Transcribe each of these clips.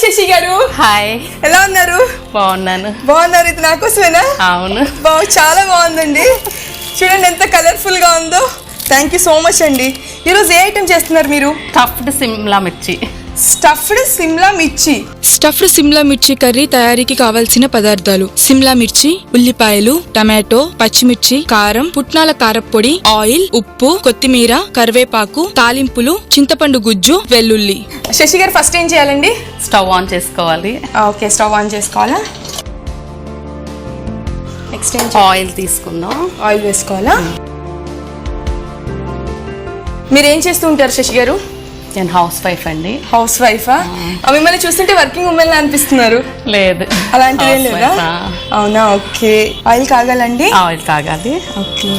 శశి గారు. హాయ్, ఎలా ఉన్నారు? బాగున్నారు. ఇది నా కోసమేనా? అవును. చాలా బాగుందండి. చూడండి ఎంత కలర్ఫుల్ గా ఉందో. థ్యాంక్ యూ సో మచ్ అండి. ఈరోజు ఏ ఐటెం చేస్తున్నారు మీరు? స్టఫ్డ్ సిమ్లా మిర్చి. స్టఫ్డ్ సిమ్లా మిర్చి కర్రీ తయారీకి కావాల్సిన పదార్థాలు: సిమ్లా మిర్చి, ఉల్లిపాయలు, టమాటో, పచ్చిమిర్చి, కారం, పుట్నాల కారప్పొడి, ఆయిల్, ఉప్పు, కొత్తిమీర, కరివేపాకు, తాలింపులు, చింతపండు గుజ్జు, వెల్లుల్లి. శశి గారు, ఫస్ట్ ఏం చేయాలండి? స్టవ్ ఆన్ చేసుకోవాలి. ఓకే, స్టవ్ ఆన్ చేసుకోవాలా? నెక్స్ట్ ఆయిల్ తీసుకుందాం. ఆయిల్ వేసుకోవాలా? మీరేం చేస్తూ ఉంటారు శశి గారు? నేను హౌస్ వైఫ్ అండి. హౌస్ వైఫా? మిమ్మల్ని చూస్తుంటే వర్కింగ్ ఉమెన్ అనిపిస్తున్నారు. లేదు, అలాంటిది ఏం లేదా? అవునా? ఓకే. ఆయిల్ కాగాలండి? ఆయిల్ కాగాలి. ఓకే.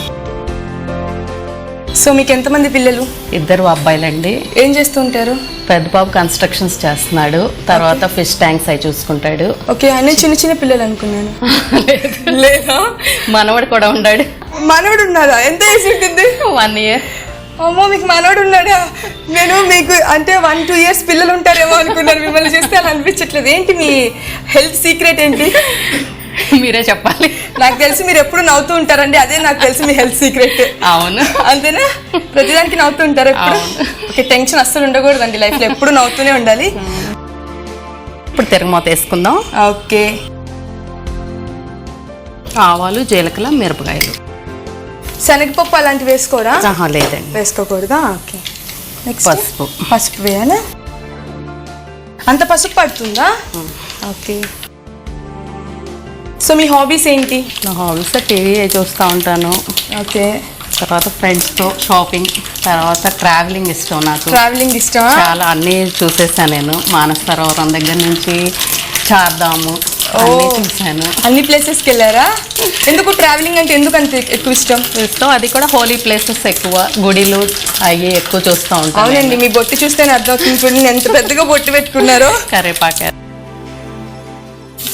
సో మీకు ఎంతమంది పిల్లలు? 2 అబ్బాయిలండి. ఏం చేస్తూ ఉంటారు? పెద్ద బాబు కన్స్ట్రక్షన్స్ చేస్తున్నాడు, తర్వాత ఫిష్ ట్యాంక్స్ అవి చూసుకుంటాడు. ఓకే, అన్నీ చిన్న పిల్లలు అనుకున్నాను. లేదా? మనవడు కూడా ఉన్నాడు. మనవడు ఉన్నాడా? ఎంత ఏజ్ ఉంటుంది? 1 year. అమ్మో, మీకు మనోడు ఉన్నాడా? నేను మీకు అంటే 1-2 years పిల్లలు ఉంటారేమో అనుకున్నాను. మిమ్మల్ని చూస్తే అలా అనిపించట్లేదు. ఏంటి మీ హెల్త్ సీక్రెట్ ఏంటి? మీరే చెప్పాలి. నాకు తెలిసి మీరు ఎప్పుడు నవ్వుతూ ఉంటారండి. అదే నాకు తెలిసి మీ హెల్త్ సీక్రెట్. అవును. అంతేనా? ప్రతిదానికి నవ్వుతూ ఉంటారు ఎప్పుడు? ఓకే, టెన్షన్ అస్సలు ఉండకూడదండి లైఫ్ లో, ఎప్పుడు నవ్వుతూనే ఉండాలి. ఇప్పుడు తిరగమూత వేసుకుందాం. ఓకే. ఆవాలు, జీలకర్ర, మిరపకాయలు. శనగపప్పు అలాంటివి వేసుకోరా? లేదండి, వేసుకోకూడదా? ఓకే. నెక్స్ట్ పసుపు వేయాలా? అంత పసుపు పడుతుందా? ఓకే. సో మీ హాబీస్ ఏంటి? నా హాబీస్ టీవీ చూస్తూ ఉంటాను. ఓకే. తర్వాత ఫ్రెండ్స్తో షాపింగ్, తర్వాత ట్రావెలింగ్ ఇష్టం. నాకు ట్రావెలింగ్ ఇష్టం. చాలా అన్నీ చూసేసాను నేను. మానస సరోవరం దగ్గర నుంచి చార్ధాము అన్నీ చూసాను. అన్ని ప్లేసెస్కి వెళ్ళారా? ఎందుకు ట్రావెలింగ్ అంటే ఎందుకు అంత ఎక్కువ ఇష్టం? అది కూడా హోలీ ప్లేసెస్ ఎక్కువ, గుడిలు అవి ఎక్కువ చూస్తూ ఉంటాను. అవునండి, మీ బొట్టు చూస్తేనే అర్థమవుతుంది ఎంత పెద్దగా బొట్టు పెట్టుకున్నారో. కరివేపాకు.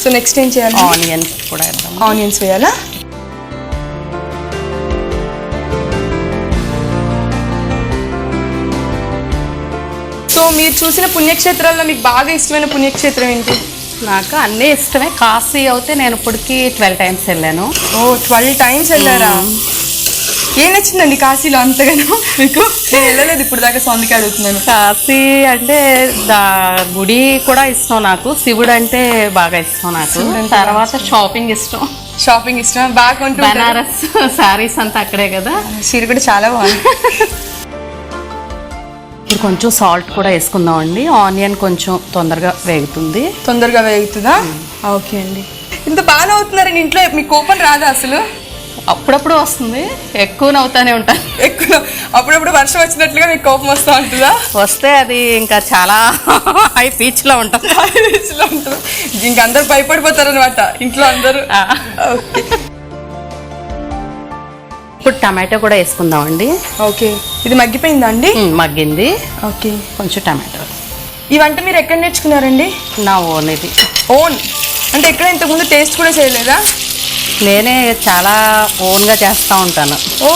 సో నెక్స్ట్ ఏం చేయాలి? ఆనియన్స్ కూడా వేద్దాం. ఆనియన్స్ వేయాలా? సో మీరు చూసిన పుణ్యక్షేత్రాల్లో మీకు బాగా ఇష్టమైన పుణ్యక్షేత్రం ఏంటి? నాకు అన్నీ ఇష్టమే. కాశీ అయితే నేను ఇప్పటికి 12 times వెళ్ళాను. ఓ, 12 times వెళ్ళారా? ఏం నచ్చిందండి కాశీలో అంతగానో మీకు? నేను వెళ్ళలేదు ఇప్పుడు దాకా, సో అందుకే అడుగుతున్నాను. కాశీ అంటే గుడి కూడా ఇష్టం నాకు. శివుడు అంటే బాగా ఇష్టం నాకు. తర్వాత షాపింగ్ ఇష్టం. షాపింగ్ ఇష్టం బాగా కొంటారు. బనారస్ శారీస్ అంతా అక్కడే కదా. చీర కూడా చాలా బాగుంది. ఇప్పుడు కొంచెం సాల్ట్ కూడా వేసుకుందాం అండి. ఆనియన్ కొంచెం తొందరగా వేగుతుందా? ఓకే అండి. ఇంత బాగా నవ్వుతున్నారండి. ఇంట్లో మీకు కోపం రాదా అసలు? అప్పుడప్పుడు వస్తుంది, ఎక్కువ నవ్వుతానే ఉంటాను. అప్పుడప్పుడు వర్షం వచ్చినట్లుగా మీకు కోపం వస్తూ ఉంటుందా? వస్తే అది ఇంకా చాలా హై పీచ్ లో ఉంటుంది. ఇంక అందరు భయపడిపోతారు అనమాట ఇంట్లో అందరూ. ఓకే. ఇప్పుడు టమాటో కూడా వేసుకుందాం అండి. ఓకే. ఇది మగ్గిపోయిందా అండి? మగ్గింది. ఓకే. కొంచెం టమాటో. ఈ వంట మీరు ఎక్కడ నేర్చుకున్నారండి? నా ఓన్. ఇది ఓన్ అంటే ఎక్కడ ఇంతకుముందు టేస్ట్ కూడా చేయలేదా? నేనే చాలా ఓన్గా చేస్తూ ఉంటాను. ఓ,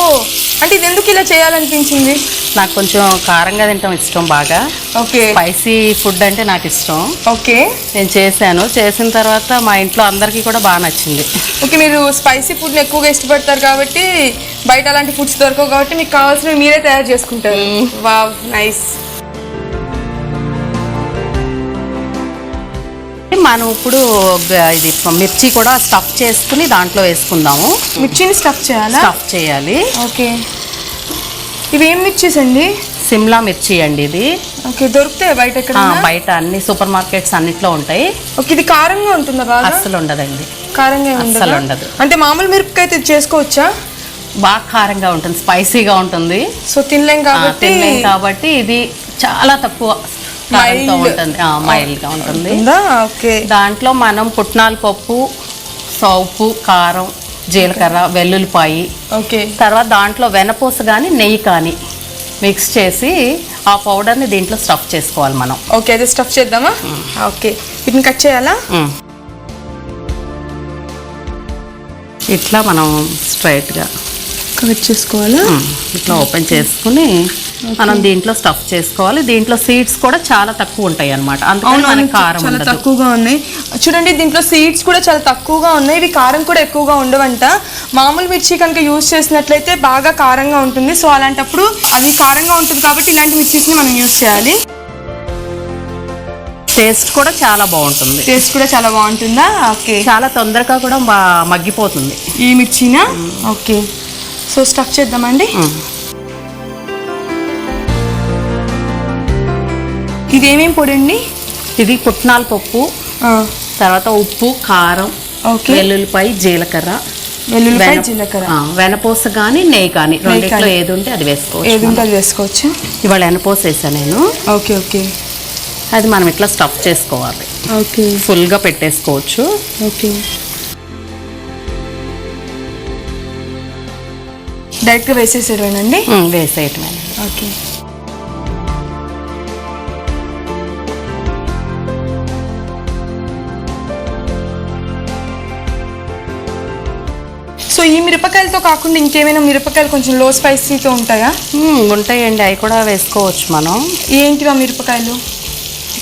అంటే ఇది ఎందుకు ఇలా చేయాలనిపించింది? నాకు కొంచెం కారంగా తింటాం ఇష్టం బాగా. ఓకే. స్పైసీ ఫుడ్ అంటే నాకు ఇష్టం. ఓకే. నేను చేసిన తర్వాత మా ఇంట్లో అందరికీ కూడా బాగా నచ్చింది. ఓకే, మీరు స్పైసీ ఫుడ్ని ఎక్కువగా ఇష్టపడతారు కాబట్టి, బయట అలాంటి ఫుడ్స్ దొరకవు కాబట్టి మీకు కావాల్సినవి మీరే తయారు చేసుకుంటారు. Wow, nice. మనం ఇప్పుడు ఇది మిర్చి కూడా స్టఫ్ చేసుకుని దాంట్లో వేసుకుందాము. మిర్చిని స్టఫ్ చేయాలి. ఓకే. ఇవి ఏం మిర్చీస్ అండి? సిమ్లా మిర్చి అండి ఇది. ఓకే. దొరుకుతాయి బయట? ఎక్కడ? బయట అన్ని సూపర్ మార్కెట్స్ అన్నిట్లో ఉంటాయి. ఓకే. ఇది కారంగా ఉంటుందా బాగా? అస్సలు ఉండదండి. కారంగా అస్సలు ఉండదు. అంటే మామూలు మిరపకాయ ఇది చేసుకోవచ్చా? బాగా కారంగా ఉంటుంది, స్పైసీగా ఉంటుంది. సో తినలేం కాబట్టి ఇది చాలా తక్కువ ఉంటుంది, మైల్డ్ గా ఉంటుంది. దాంట్లో మనం పుట్నాల పప్పు, సోపు, కారం, జీలకర్ర, వెల్లుల్లిపాయి, తర్వాత దాంట్లో వెనపూస కానీ నెయ్యి కానీ మిక్స్ చేసి ఆ పౌడర్ని దీంట్లో స్టఫ్ చేసుకోవాలి మనం. ఓకే, అది స్టఫ్ చేద్దామా? ఓకే. వీటిని కట్ చేయాలా? ఇట్లా మనం స్ట్రైట్గా కట్ చేసుకోవాలా? ఇట్లా ఓపెన్ చేసుకుని మనం దీంట్లో స్టఫ్ చేసుకోవాలి. దీంట్లో సీడ్స్ కూడా చాలా తక్కువ ఉంటాయి అన్నమాట, అందుకని మనకి కారం చాలా ఉండదు. తక్కువగా ఉన్నాయి. చూడండి దీంట్లో సీడ్స్ కూడా చాలా తక్కువగా ఉన్నాయి. ఇవి కారం కూడా ఎక్కువగా ఉండవంట. మామూలు మిర్చి కనుక యూజ్ చేసినట్లయితే బాగా కారంగా ఉంటుంది. సో అలాంటప్పుడు అది కారంగా ఉంటుంది కాబట్టి ఇలాంటి మిర్చీస్ని మనం యూజ్ చేయాలి. టేస్ట్ కూడా చాలా బాగుంటుంది. టేస్ట్ కూడా చాలా బాగుంటుందా? ఓకే. చాలా తొందరగా కూడా మగ్గిపోతుంది ఈ మిర్చినా. ఓకే, సో స్టఫ్ చేద్దామండి. ఇది ఏమేమి పొడి అండి? ఇది పుట్నాల పప్పు, తర్వాత ఉప్పు, కారం, వెల్లుల్లిపాయ, జీలకర్ర, వెనపూస కానీ నెయ్యి కానీ రెండిట్లో ఏది ఉంటే అది వేసుకోవచ్చు. ఇవాళ వెనపూస వేసా నేను. Okay okay. అది మనం ఇట్లా స్టఫ్ చేసుకోవాలి. ఓకే, ఫుల్గా పెట్టేసుకోవచ్చు. ఓకే, డైరెక్ట్గా వేసేసేయడమేనండి? వేసేయటమే. ఓకే. సో ఈ మిరపకాయలతో కాకుండా ఇంకేమైనా మిరపకాయలు కొంచెం లో స్పైసీతో ఉంటాయా? ఉంటాయండి, అవి కూడా వేసుకోవచ్చు మనం. ఏంటివా మిరపకాయలు?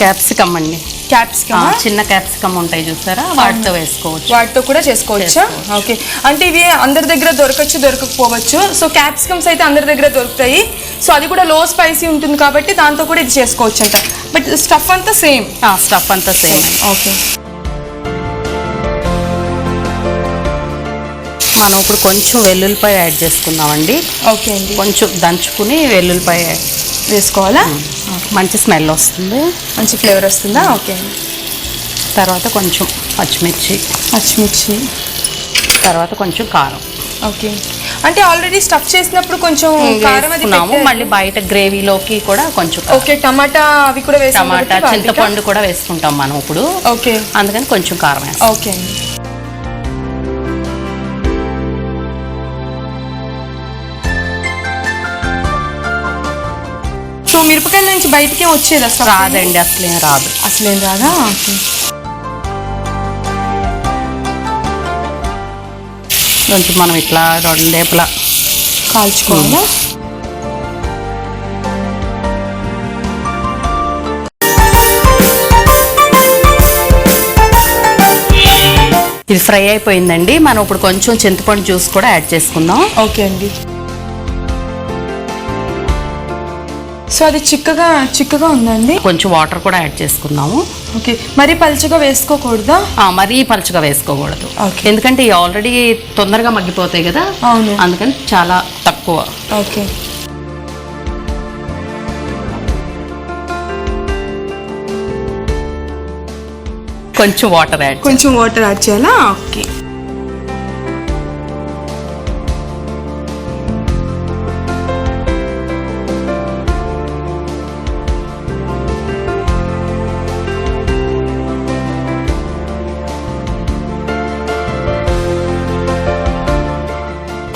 క్యాప్సికమ్ అండి. క్యాప్సికమ్, చిన్న క్యాప్సికమ్ ఉంటాయి చూసారా, వాటితో వేసుకోవచ్చు. వాటితో కూడా చేసుకోవచ్చా? ఓకే. అంటే ఇవి అందరి దగ్గర దొరకచ్చు, దొరకకపోవచ్చు. సో క్యాప్సికమ్స్ అయితే అందరి దగ్గర దొరుకుతాయి. సో అది కూడా లో స్పైసీ ఉంటుంది కాబట్టి దాంతో కూడా ఇది చేసుకోవచ్చు అంట. బట్ స్టఫ్ అంతా సేమ్? స్టఫ్ అంతా సేమ్. ఓకే. మనం ఇప్పుడు కొంచెం వెల్లుల్లిపాయ యాడ్ చేసుకుందామండి. ఓకే అండి. కొంచెం దంచుకుని వెల్లుల్లిపాయ వేసుకోవాలా? మంచి స్మెల్ వస్తుంది, మంచి ఫ్లేవర్ వస్తుందా? ఓకే. తర్వాత కొంచెం పచ్చిమిర్చి, తర్వాత కొంచెం కారం. ఓకే. అంటే ఆల్రెడీ స్టఫ్ చేసినప్పుడు కొంచెం కారం అది మళ్ళీ బయట గ్రేవీలోకి కూడా కొంచెం. ఓకే. టమాటా అవి కూడా వేస్తాం, టమాటా చింతపండు కూడా వేసుకుంటాం మనం ఇప్పుడు. ఓకే, అందుకని కొంచెం కారం వేస్తాం. ఓకే అండి. సో మిరపకాయల నుంచి బయటకే వచ్చేది అసలు? రాదండి, అసలేం రాదు. అసలేం రాదా? ఓకే. కొంచెం మనం ఇట్లా రెండేపులా కాల్చుకోవాలా? ఇది ఫ్రై అయిపోయిందండి. మనం ఇప్పుడు కొంచెం చింతపండు జ్యూస్ కూడా యాడ్ చేసుకుందాం. ఓకే అండి. సో అది చిక్కగా ఉందండి. కొంచెం వాటర్ కూడా యాడ్ చేసుకుందాము. ఓకే. మరీ పలుచగా వేసుకోకూడదా? మరీ పలుచగా వేసుకోకూడదు, ఎందుకంటే ఇవి ఆల్రెడీ తొందరగా మగ్గిపోతాయి కదా. అవును, అందుకని చాలా తక్కువ. ఓకే. కొంచెం వాటర్ యాడ్ చేయాలా? ఓకే.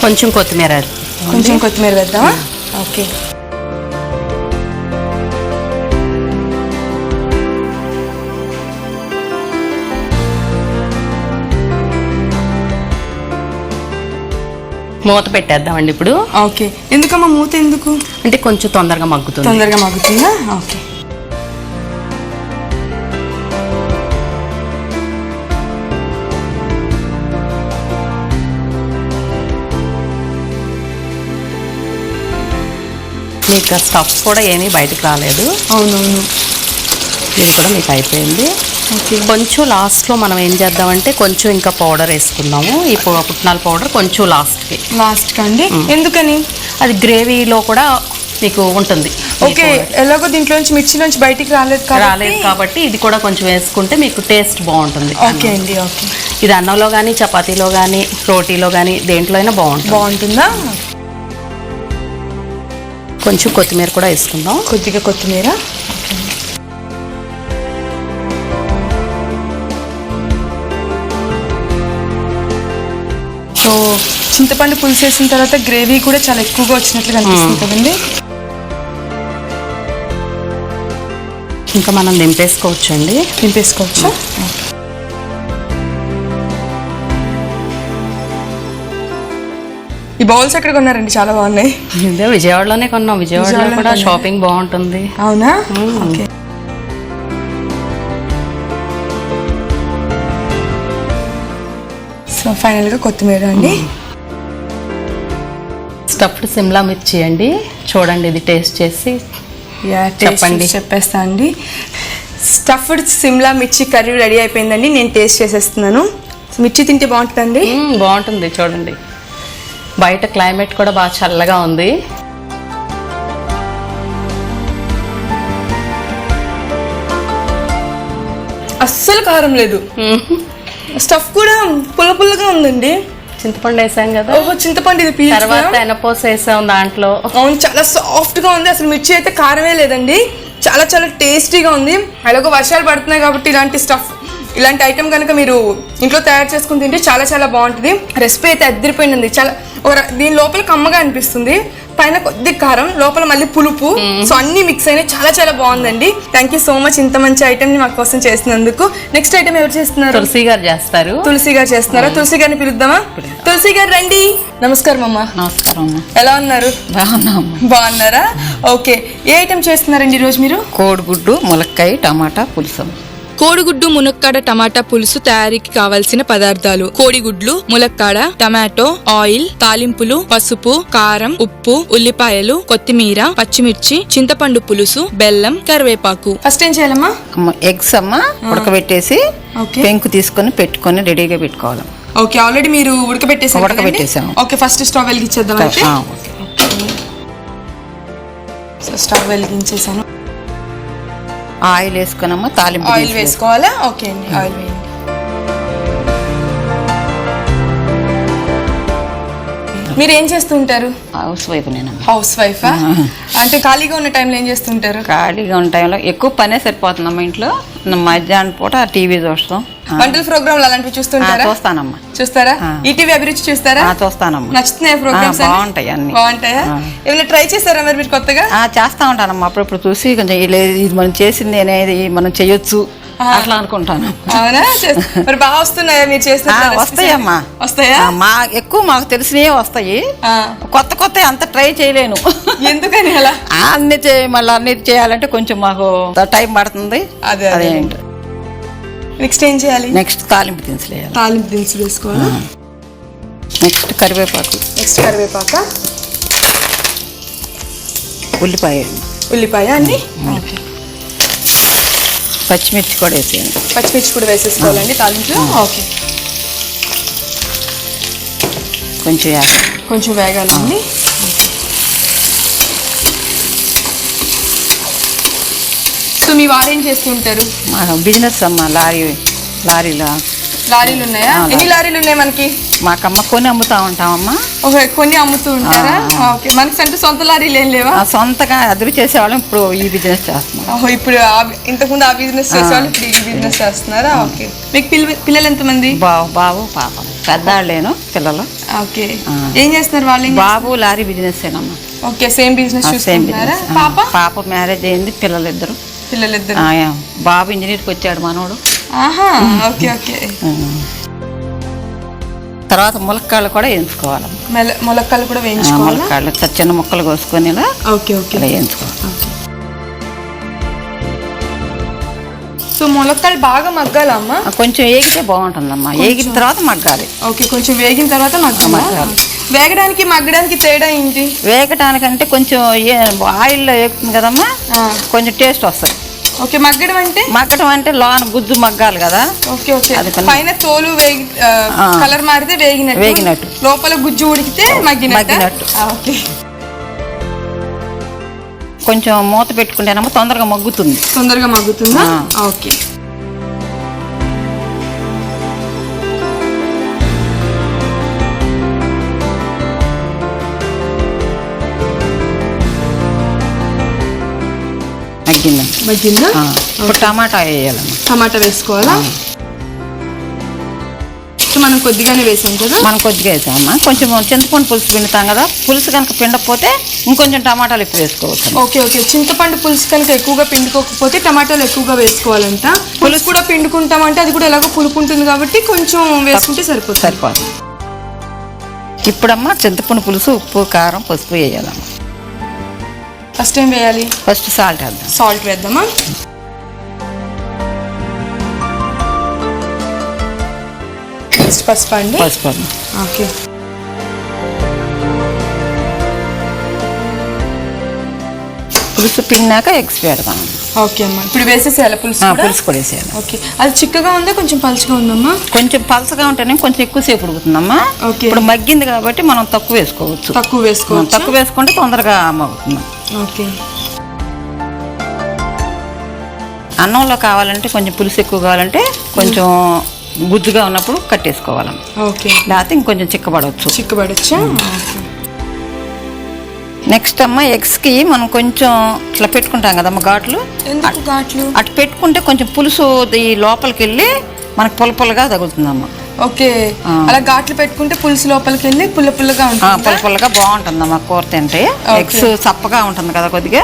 కొంచెం కొత్తిమీర వేద్దామా? ఓకే. మూత పెట్టేద్దామండి ఇప్పుడు. ఓకే. ఎందుకమ్మా మూత ఎందుకు? అంటే కొంచెం తొందరగా మగ్గుతుందా? ఓకే. మీకు స్టఫ్ కూడా ఏమీ బయటకు రాలేదు. అవునవును. ఇది కూడా మీకు అయిపోయింది. కొంచెం లాస్ట్లో మనం ఏం చేద్దామంటే కొంచెం ఇంకా పౌడర్ వేసుకుందాము. ఈ పుట్నాల పౌడర్ కొంచెం లాస్ట్ కండి. ఎందుకని? అది గ్రేవీలో కూడా మీకు ఉంటుంది. ఓకే. ఎలాగో దీంట్లో నుంచి మిర్చిలోంచి బయటికి రాలేదు కాబట్టి ఇది కూడా కొంచెం వేసుకుంటే మీకు టేస్ట్ బాగుంటుంది. ఓకే అండి. ఓకే. ఇది అన్నంలో కానీ, చపాతీలో కానీ, రోటీలో కానీ దేంట్లో అయినా బాగుంటుందా? కొంచెం కొత్తిమీర కూడా వేసుకుందాం. కొద్దిగా కొత్తిమీర. సో చింతపండు పులుసు వేసిన తర్వాత గ్రేవీ కూడా చాలా ఎక్కువగా వచ్చినట్లు కనిపిస్తుంది కదండి. ఇంకా మనం దింపేసుకోవచ్చండి. ఈ బౌల్స్ ఎక్కడ కొన్నారండి? చాలా బాగున్నాయి. ఇదే విజయవాడలోనే కొన్నాం. విజయవాడలో కూడా షాపింగ్ బాగుంటుంది. అవునా? ఓకే. సో ఫైనల్గా కొత్తిమీర అండి. స్టఫ్డ్ సిమ్లా మిర్చి అండి. చూడండి, ఇది టేస్ట్ చేసి చెప్పండి. చెప్పేస్తా అండి. స్టఫ్డ్ సిమ్లా మిర్చి కర్రీ రెడీ అయిపోయిందండి. నేను టేస్ట్ చేసేస్తున్నాను. మిర్చి తింటే బాగుంటుందండి. బాగుంటుంది. చూడండి, బయట క్లైమేట్ కూడా బాగా చల్లగా ఉంది. అస్సలు కారం లేదు. స్టఫ్ కూడా పుల్లగా ఉందండి. చింతపండు వేసాం కదా. ఓహో, చింతపండు ఇది తర్వాత ఎనపోస వేసాం దాంట్లో. అవును, చాలా సాఫ్ట్ గా ఉంది. అసలు మిర్చి అయితే కారమే లేదండి. చాలా చాలా టేస్టీగా ఉంది. అలాగే వర్షాలు పడుతున్నాయి కాబట్టి ఇలాంటి ఐటమ్ కనుక మీరు ఇంట్లో తయారు చేసుకుని తింటే చాలా చాలా బాగుంటుంది. రెసిపీ అయితే అద్దరిపోయింది. చాలా దీని లోపల కమ్మగా అనిపిస్తుంది, పైన కొద్ది కారం, లోపల మళ్ళీ పులుపు. సో అన్ని మిక్స్ అయినాయి. చాలా చాలా బాగుందండి. థ్యాంక్ యూ సో మచ్ ఇంత మంచి ఐటమ్ ని మా కోసం చేసినందుకు. నెక్స్ట్ ఐటమ్ ఎవరు చేస్తున్నారు? తులసి గారు చేస్తారు. తులసి గారు చేస్తున్నారా? తులసి గారిని పిలుద్దామా? తులసి గారు రండి. నమస్కారం అమ్మా. నమస్కారం. ఎలా ఉన్నారు? బాగున్నారా? ఓకే. ఏ ఐటమ్ చేస్తున్నారండి ఈరోజు మీరు? కోడిగుడ్డు, ములక్కాయ, టమాటా పులుసు. కోడిగుడ్డు మునక్కాడ టమాటా పులుసు తయారీకి కావలసిన పదార్థాలు: కోడిగుడ్లు, ములక్కాడ, టమాటో, ఆయిల్, తాలింపులు, పసుపు, కారం, ఉప్పు, ఉల్లిపాయలు, కొత్తిమీర, పచ్చిమిర్చి, చింతపండు పులుసు, బెల్లం, కరివేపాకు. ఫస్ట్ ఏం చేయాలమ్మా? ఎగ్స్ అమ్మ ఉడకబెట్టేసి పెంకు తీసుకొని పెట్టుకొని రెడీగా పెట్టుకోవాలి. ఓకే, ఆల్రెడీ మీరు ఉడకబెట్టేసాం. ఓకే, ఫస్ట్ స్టవ్ వెలిగించేద్దాం. సో స్టవ్ వెలిగించేసాను. ఆయిల్ వేసుకున్నామా, తాలింపు ఆయిల్ వేసుకోవాలా? ఓకే అండి, ఆయిల్ వేయండి. మీరు ఏం చేస్తుంటారు? House wife. నేను హౌస్ వైఫ్. అంటే ఖాళీగా ఉన్న టైంలో ఏం చేస్తుంటారు? ఖాళీగా ఉన్న టైంలో ఎక్కువ పనే సరిపోతుందమ్మా ఇంట్లో. మధ్యాహ్నం పూట టీవీ చూస్తాం. వంటల ప్రోగ్రాంలు అలాంటివి చూస్తుంటారా? చూస్తానమ్మా. చూస్తారా? ఈటీవీ అభిరుచి చూస్తారా? చూస్తానమ్మా. నచ్చుతున్నాయి ప్రోగ్రామ్స్? బాగుంటాయి, అన్ని బాగుంటాయా? ఏమైనా ట్రై చేస్తారా మరి మీరు కొత్తగా? చేస్తా ఉంటానమ్మా. అప్పుడప్పుడు చూసి కొంచెం ఇది మనం చేసింది అనేది మనం చెయ్యొచ్చు అట్లా అనుకుంటాను. అవునా? మరి బాగా వస్తున్నాయా మీరు చేసిన? వస్తాయమ్మా. వస్తాయా? ఎక్కువ మాకు తెలిసినవే వస్తాయి. కొత్త అంత ట్రై చేయలేను. ఎందుకని అలా? మళ్ళీ అన్ని చేయాలంటే కొంచెం మాకు టైం పడుతుంది. అదేంటి. నెక్స్ట్ ఏం చేయాలి? నెక్స్ట్ తాలింపు దినుసులు వేయాలి. తాలింపు దినుసులు వేసుకోవాలి. నెక్స్ట్ కరివేపాకు. నెక్స్ట్ కరివేపాక, ఉల్లిపాయ అండి. పచ్చిమిర్చి కూడా వేసేయండి. పచ్చిమిర్చి కూడా వేసేసుకోవాలండి తాలింపులో. ఓకే, కొంచెం వేగాలండి. సో మీ వారు ఏం చేస్తుంటారు? బిజినెస్ అమ్మా. లారీలు ఉన్నాయా? ఎన్ని లారీలు ఉన్నాయి మనకి? మాకమ్మ కొన్ని అమ్ముతా ఉంటామమ్మా. ఓకే, కొన్ని అమ్ముతూ ఉంటారా? ఓకే, మనకి అంటే సొంత లారీలు ఏం లేవా? సొంతగా అదురు చేసేవాళ్ళం. ఇప్పుడు ఈ బిజినెస్ చేస్తున్నాం. ఇప్పుడు ఇంతకుముందు ఆ బిజినెస్ చేసేవాళ్ళు, ఇప్పుడు ఈ బిజినెస్ చేస్తున్నారా? ఓకే. మీకు పిల్లలు ఎంతమంది? బాబు పాప. పెద్దవాళ్ళేను పిల్లలు. ఓకే, ఏం చేస్తున్నారు వాళ్ళు? బాబు లారీ బిజినెస్ ఏనమ్మా. ఓకే, సేమ్ బిజినెస్ చూస్తున్నారా? పాప మ్యారేజ్ అయింది. పిల్లలిద్దరు. బాబు ఇంజనీర్కి వచ్చాడు మనోడు. Okay okay. తర్వాత ములక్కాళ్ళు కూడా వేయించుకోవాలి. ములక్కాళ్ళు కూడా వేయించుకోవాలి. ములక్కాళ్ళు చిన్న ముక్కలు కోసుకొని వేయించుకోవాలి. సో ములక్కాళ్ళు బాగా మగ్గాలమ్మా? కొంచెం వేగితే బాగుంటుందమ్మా. వేగిన తర్వాత మగ్గాలి. ఓకే, కొంచెం వేగిన తర్వాత మగ్గాలి. వేగడానికి మగ్గడానికి తేడా ఏంటి? వేగటానికంటే కొంచెం ఆయిల్లో వేగుతుంది కదమ్మా, కొంచెం టేస్ట్ వస్తుంది. ఓకే, మగ్గడం అంటే లోన గుజ్జు మగ్గాలి కదా. Okay okay. పైన తోలు కలర్ మారితే వేగినట్టు, లోపల గుజ్జు ఉడికితే మగ్గినట్టు. ఓకే, కొంచెం మూత పెట్టుకుంటేనమ్మా తొందరగా మగ్గుతుందా? ఓకే. మగ్గిందా? ఇప్పుడు టమాటా వేయాలమ్మా. టమాటా వేసుకోవాలా? మనం కొద్దిగానే వేసాం కదా. మనం కొద్దిగా వేసామమ్మా. కొంచెం చింతపండు పులుసు పిండుతాం కదా, పులుసు కనుక పిండకపోతే ఇంకొంచెం టమాటాలు ఎక్కువ వేసుకోవచ్చు. Okay okay. చింతపండు పులుసు కనుక ఎక్కువగా పిండుకోకపోతే టమాటాలు ఎక్కువగా వేసుకోవాలంట. పులుసు కూడా పిండుకుంటామంటే అది కూడా ఎలాగో పులుపు ఉంటుంది కాబట్టి కొంచెం వేసుకుంటే సరిపోతుంది. ఇప్పుడమ్మా చింతపండు పులుసు ఉప్పు కారం పసుపు వేయాలమ్మా. ఫస్ట్ ఏం వేయాలి? ఫస్ట్ సాల్ట్ వేద్దాం. సాల్ట్ వేద్దామా? నెక్స్ట్ పసుపు అండి. పసుపు. ఓకే. పులుసు పిండినాక ఎగ్స్ పెడదాం. ఓకే అమ్మా. ఇప్పుడు వేసేసేయాలి పులుసు? పులుసు కూడా వేసేయాలి. ఓకే. అది చిక్కగా ఉందా కొంచెం పలుచగా ఉందమ్మా? కొంచెం పలసగా ఉంటేనే కొంచెం ఎక్కువసేపు ఉడుకుతుందమ్మా. ఓకే. ఇప్పుడు మగ్గింది కాబట్టి మనం తక్కువ వేసుకోవచ్చు. తక్కువ వేసుకుంటే తొందరగా మగ్గుతుంది. ఓకే. అన్నంలో కావాలంటే కొంచెం పులుసు ఎక్కువ కావాలంటే కొంచెం గుజ్జుగా ఉన్నప్పుడు కట్టేసుకోవాలమ్మా. ఓకే. లేకపోతే ఇంకొంచెం చిక్కబడొచ్చా? నెక్స్ట్ అమ్మ ఎగ్స్కి మనం కొంచెం ఇట్లా పెట్టుకుంటాం కదమ్మా ఘాట్లు. అటు పెట్టుకుంటే కొంచెం పులుసు ఈ లోపలికి వెళ్ళి మనకు పుల్లగా తగులుతుందమ్మా. ఓకే. అలా ఘాట్లు పెట్టుకుంటే పులుసు లోపలికి వెళ్ళి పుల్లగా ఉంటుంది. పుల్లగా బాగుంటుందమ్మా కూర తింటే. ఎగ్స్ చప్పగా ఉంటుంది కదా కొద్దిగా.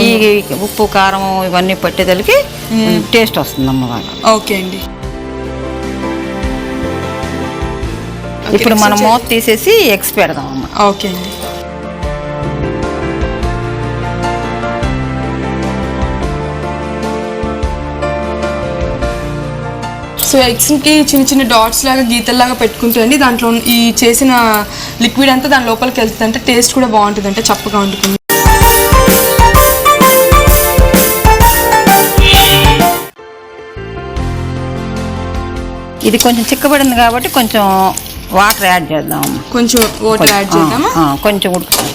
ఈ ఉప్పు కారం ఇవన్నీ పట్టేదలికి టేస్ట్ వస్తుందమ్మా బాగా. ఓకే అండి. ఇప్పుడు మనం మూత తీసేసి ఎగ్స్ పెడదామమ్మా. ఓకే అండి. సో ఎగ్స్కి చిన్న చిన్న డాట్స్ లాగా గీతల్లాగా పెట్టుకుంటాయండి. దాంట్లో ఈ చేసిన లిక్విడ్ అంతా దాని లోపలికి వెళ్తుంది, అంటే టేస్ట్ కూడా బాగుంటుంది, అంటే చప్పగా ఉంటుంది. ఇది కొంచెం చిక్కబడింది కాబట్టి కొంచెం వాటర్ యాడ్ చేద్దాం. కొంచెం వాటర్ యాడ్ చేద్దామా? కొంచెం ఉడుకుతుంది.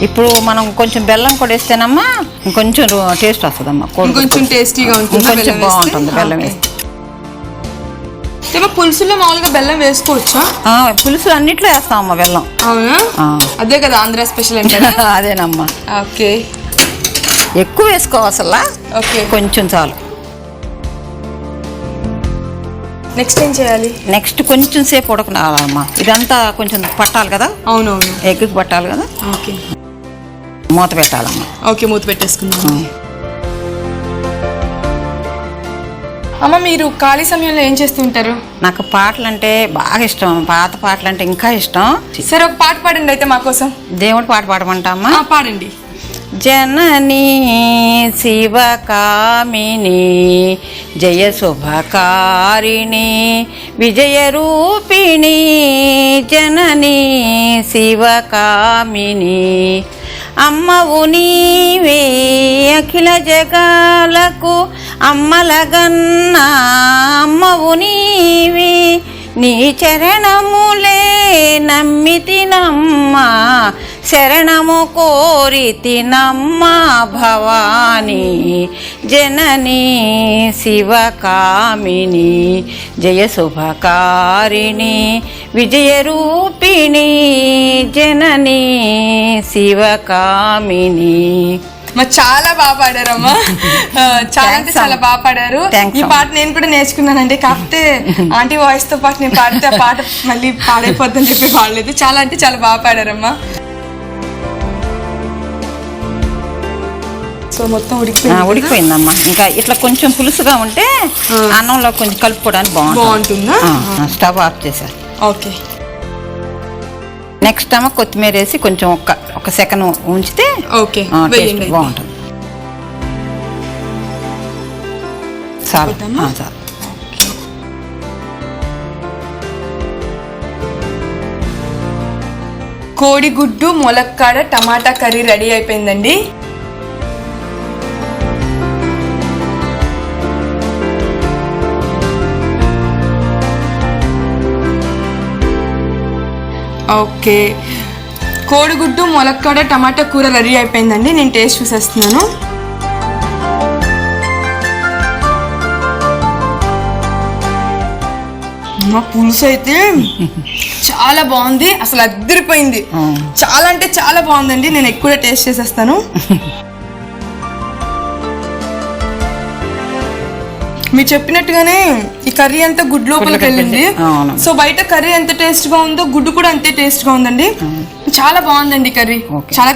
ఇప్పుడు మనం కొంచెం బెల్లం కూడా వేస్తేనమ్మా ఇంకొంచెం టేస్ట్ వస్తుందమ్మా. కొంచెం టేస్టీగా ఉంటుంది, కొంచెం బాగుంటుంది బెల్లం వేస్తే. పులుసులో మామూలుగా బెల్లం వేసుకోవచ్చా? పులుసు అన్నిట్లో వేస్తామమ్మా బెల్లం. అవునా? అదే కదా ఆంధ్ర స్పెషల్ అంటే. అదేనమ్మా. ఓకే. ఎక్కువ వేసుకోవసలా. ఓకే. కొంచెం చాలు. నెక్స్ట్ ఏం చేయాలి? నెక్స్ట్ కొంచెం సేపు ఉడకనాలమ్మా. ఇదంతా కొంచెం పట్టాలి కదా. అవునవును. ఎగ్కి పట్టాలి కదా. ఓకే. మూత పెట్టాలమ్మా. ఓకే, మూత పెట్టేసుకుందాం. అమ్మ, మీరు ఖాళీ సమయంలో ఏం చేస్తూ ఉంటారు? నాకు పాటలు అంటే బాగా ఇష్టం. పాత పాటలు అంటే ఇంకా ఇష్టం. సరే, ఒక పాట పాడండి అయితే మా కోసం. దేవుడి పాట పాడమంటామా? పాడండి. జననీ శివకామిని జయ శుభకారిణి విజయ రూపిణి జననీ శివకామిని అమ్మవు నీవే అఖిల జగాలకు అమ్మలగన్నా అమ్మవు నీవే నీ చరణములే నమ్మితినమ్మా శరణము కోరితినమ్మా భవానీ జననీ శివకామిని జయ శుభకారిణి విజయ రూపిణి జననీ శివకామిని. చాలా బాగా పాడారమ్మా. చాలా అంటే చాలా బాగా పాడారు. ఈ పాట నేను కూడా నేర్చుకున్నానండి. కాకపోతే ఆంటీ వాయిస్ తో పాటు నేను పాడితే ఆ పాట మళ్ళీ పాడైపోద్దని చెప్పి పాడలేదు. చాలా అంటే చాలా బాగా పాడారమ్మా. సో మొత్తం ఉడికిపోయిందమ్మా. ఇంకా ఇట్లా కొంచెం పులుసుగా ఉంటే అన్నంలో కొంచెం కలుపుకోవడానికి బాగుంటుందా? స్టవ్ ఆఫ్ చేశారు. ఓకే. నెక్స్ట్ అమ్మ కొత్తిమీర వేసి కొంచెం ఒక సెకండ్ ఉంచితే బాగుంటుంది. చాలు. కోడిగుడ్డు ములక్కాడ టమాటా కర్రీ రెడీ అయిపోయిందండి. ఓకే, కోడిగుడ్డు ములక్కాడ టమాటా కూర రెడీ అయిపోయిందండి. నేను టేస్ట్ చూసేస్తున్నాను. మా పులుసు అయితే చాలా బాగుంది, అసలు అద్దరిపోయింది. చాలా అంటే చాలా బాగుందండి. నేను ఎక్కువ టేస్ట్ చేసేస్తాను. మీరు చెప్పినట్టుగానే ఈ కర్రీ అంతా గుడ్డు లోపలికి వెళ్ళింది. సో బయట కర్రీ ఎంత టేస్ట్ గా ఉందో గుడ్డు కూడా అంతే టేస్ట్ గా ఉందండి. చాలా బాగుందండి కర్రీ. చాలా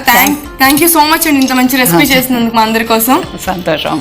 థ్యాంక్ యూ సో మచ్ అండి ఇంత మంచి రెసిపీ చేసినందుకు మా అందరి కోసం. సంతోషం.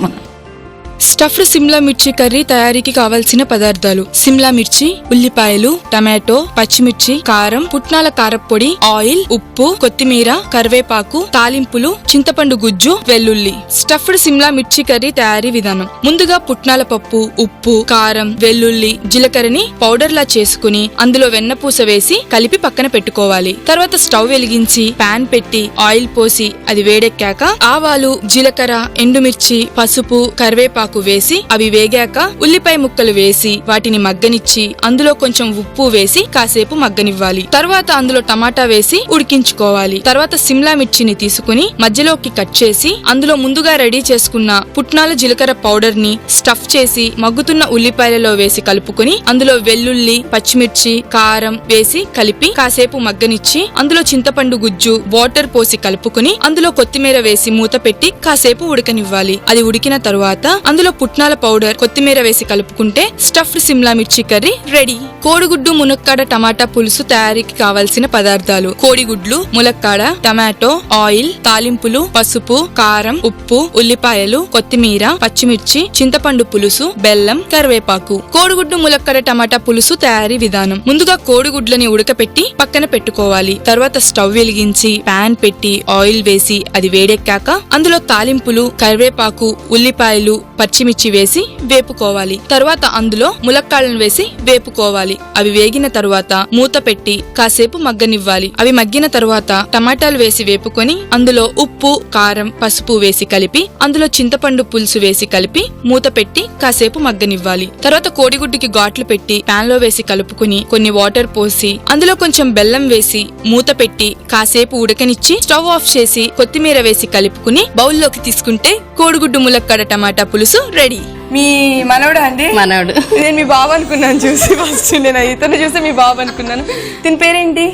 స్టఫ్డ్ సిమ్లా మిర్చి కర్రీ తయారీకి కావలసిన పదార్థాలు: సిమ్లా మిర్చి, ఉల్లిపాయలు, టమాటో, పచ్చిమిర్చి, కారం, పుట్నాల కారప్పొడి, ఆయిల్, ఉప్పు, కొత్తిమీర, కరివేపాకు, తాలింపులు, చింతపండు గుజ్జు, వెల్లుల్లి. స్టఫ్డ్ సిమ్లా మిర్చి కర్రీ తయారీ విధానం: ముందుగా పుట్నాల పప్పు, ఉప్పు, కారం, వెల్లుల్లి, జీలకర్రని పౌడర్ లా చేసుకుని అందులో వెన్నపూస వేసి కలిపి పక్కన పెట్టుకోవాలి. తర్వాత స్టవ్ వెలిగించి పాన్ పెట్టి ఆయిల్ పోసి అది వేడెక్కాక ఆవాలు, జీలకర్ర, ఎండుమిర్చి, పసుపు, కరివేపాకు వేసి అవి వేగాక ఉల్లిపాయ ముక్కలు వేసి వాటిని మగ్గనిచ్చి అందులో కొంచెం ఉప్పు వేసి కాసేపు మగ్గనివ్వాలి. తర్వాత అందులో టమాటా వేసి ఉడికించుకోవాలి. తర్వాత సిమ్లా మిర్చిని తీసుకుని మధ్యలోకి కట్ చేసి అందులో ముందుగా రెడీ చేసుకున్న పుట్నాల జీలకర్ర పౌడర్ ని స్టఫ్ చేసి మగ్గుతున్న ఉల్లిపాయలలో వేసి కలుపుకుని అందులో వెల్లుల్లి, పచ్చిమిర్చి, కారం వేసి కలిపి కాసేపు మగ్గనిచ్చి అందులో చింతపండు గుజ్జు, వాటర్ పోసి కలుపుకుని అందులో కొత్తిమీర వేసి మూత పెట్టి కాసేపు ఉడకనివ్వాలి. అది ఉడికిన తరువాత అందులో పుట్నాల పౌడర్, కొత్తిమీర వేసి కలుపుకుంటే స్టఫ్డ్ సిమ్లా మిర్చి కర్రీ రెడీ. కోడిగుడ్డు, మునక్కాడ, టమాటా పులుసు తయారీకి కావలసిన పదార్థాలు: కోడిగుడ్లు, ములక్కాడ, టమాటో, ఆయిల్, తాలింపులు, పసుపు, కారం, ఉప్పు, ఉల్లిపాయలు, కొత్తిమీర, పచ్చిమిర్చి, చింతపండు పులుసు, బెల్లం, కరివేపాకు. కోడిగుడ్డు, ములక్కాడ, టమాటా పులుసు తయారీ విధానం: ముందుగా కోడిగుడ్లని ఉడకపెట్టి పక్కన పెట్టుకోవాలి. తర్వాత స్టవ్ వెలిగించి పాన్ పెట్టి ఆయిల్ వేసి అది వేడెక్కాక అందులో తాలింపులు, కరివేపాకు, ఉల్లిపాయలు, పచ్చిమిర్చి వేసి వేపుకోవాలి. తర్వాత అందులో ములక్కాడలను వేసి వేపుకోవాలి. అవి వేగిన తరువాత మూత పెట్టి కాసేపు మగ్గనివ్వాలి. అవి మగ్గిన తరువాత టమాటాలు వేసి వేపుకొని అందులో ఉప్పు, కారం, పసుపు వేసి కలిపి అందులో చింతపండు పులుసు వేసి కలిపి మూత పెట్టి కాసేపు మగ్గనివ్వాలి. తర్వాత కోడిగుడ్డుకి ఘాట్లు పెట్టి పాన్ లో వేసి కలుపుకుని కొన్ని వాటర్ పోసి అందులో కొంచెం బెల్లం వేసి మూత పెట్టి కాసేపు ఉడకనిచ్చి స్టవ్ ఆఫ్ చేసి కొత్తిమీర వేసి కలుపుకుని బౌల్లోకి తీసుకుంటే కోడిగుడ్డు, ములక్కాడ, టమాటా పులుసు రెడీ. మీ మనవడా అండి? మనవడు. నేను మీ బాబు అనుకున్నాను చూసి. ఫస్ట్ నేను ఇతను చూసి మీ బాబు అనుకున్నాను. దీని పేరేంటి?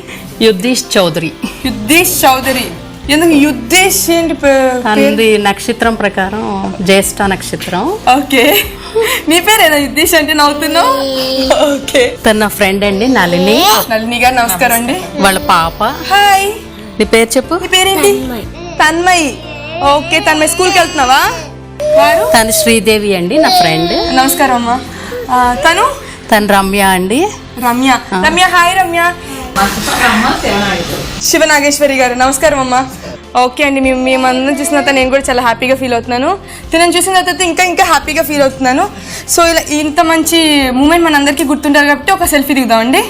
యుద్ధీష్ చౌదరి. యుద్ధీష్ చౌదరి. ఎందుకు యుద్ధేష్ ఏంటి? తనది నక్షత్రం ప్రకారం జ్యేష్ఠ నక్షత్రం. ఓకే. మీ పేరేనా యుద్ధేష్ అంటే? నవ్వుతున్నావు. ఓకే. తన నా ఫ్రెండ్ అండి, నళిని. నళిని గారు నమస్కారం అండి. వాళ్ళ పాప. హాయ్. నీ పేరు చెప్పు. నీ పేరేంటి? తన్మయ్. ఓకే. తన్మయ్ స్కూల్కి వెళ్తున్నావా? తను శ్రీదేవి అండి, నా ఫ్రెండ్. నమస్కారం అమ్మా. తను రమ్య అండి. రమ్య. రమ్య హాయ్. రమ్య. శివనాగేశ్వరి గారు నమస్కారం అమ్మా. ఓకే అండి. మేమందరం చూసిన తర్వాత నేను కూడా చాలా హ్యాపీగా ఫీల్ అవుతున్నాను. తినని చూసిన తర్వాత ఇంకా హ్యాపీగా ఫీల్ అవుతున్నాను. సో ఇలా ఇంత మంచి మూమెంట్ మనందరికీ గుర్తుంటారు కాబట్టి ఒక సెల్ఫీ దిగుదామండి.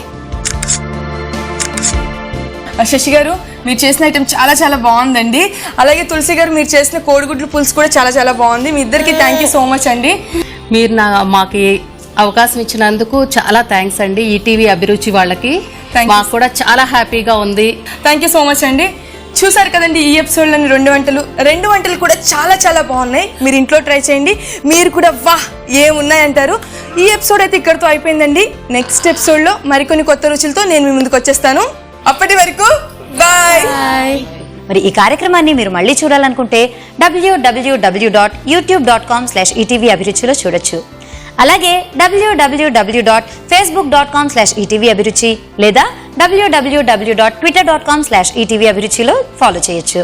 శశి గారు మీరు చేసిన ఐటెం చాలా బాగుందండి. అలాగే తులసి గారు మీరు చేసిన కోడిగుడ్లు పులుసు కూడా చాలా బాగుంది. మీ ఇద్దరికి థ్యాంక్ యూ సో మచ్ అండి. మీరు మాకు అవకాశం ఇచ్చినందుకు చాలా థ్యాంక్స్ అండి. ఈటీవీ అభిరుచి వాళ్ళకి మాకు కూడా చాలా హ్యాపీగా ఉంది. థ్యాంక్ యూ సో మచ్ అండి. చూసారు కదండి ఈ ఎపిసోడ్లోని రెండు వంటలు కూడా చాలా బాగున్నాయి. మీరు ఇంట్లో ట్రై చేయండి. మీరు కూడా వాహ్ ఏమున్నాయంటారు. ఈ ఎపిసోడ్ అయితే ఇక్కడితో అయిపోయిందండి. నెక్స్ట్ ఎపిసోడ్లో మరికొన్ని కొత్త రుచులతో నేను మీ ముందుకు వచ్చేస్తాను. అప్పటి వరకు బాయ్. మరి ఈ కార్యక్రమాన్ని మీరు మళ్ళీ చూడాలనుకుంటే www.youtube.com/ETV అభిరుచిలో చూడొచ్చు. అలాగే www.facebook.com/ETV అభిరుచి లేదా www.twitter.com/ETV అభిరుచిలో ఫాలో చేయొచ్చు.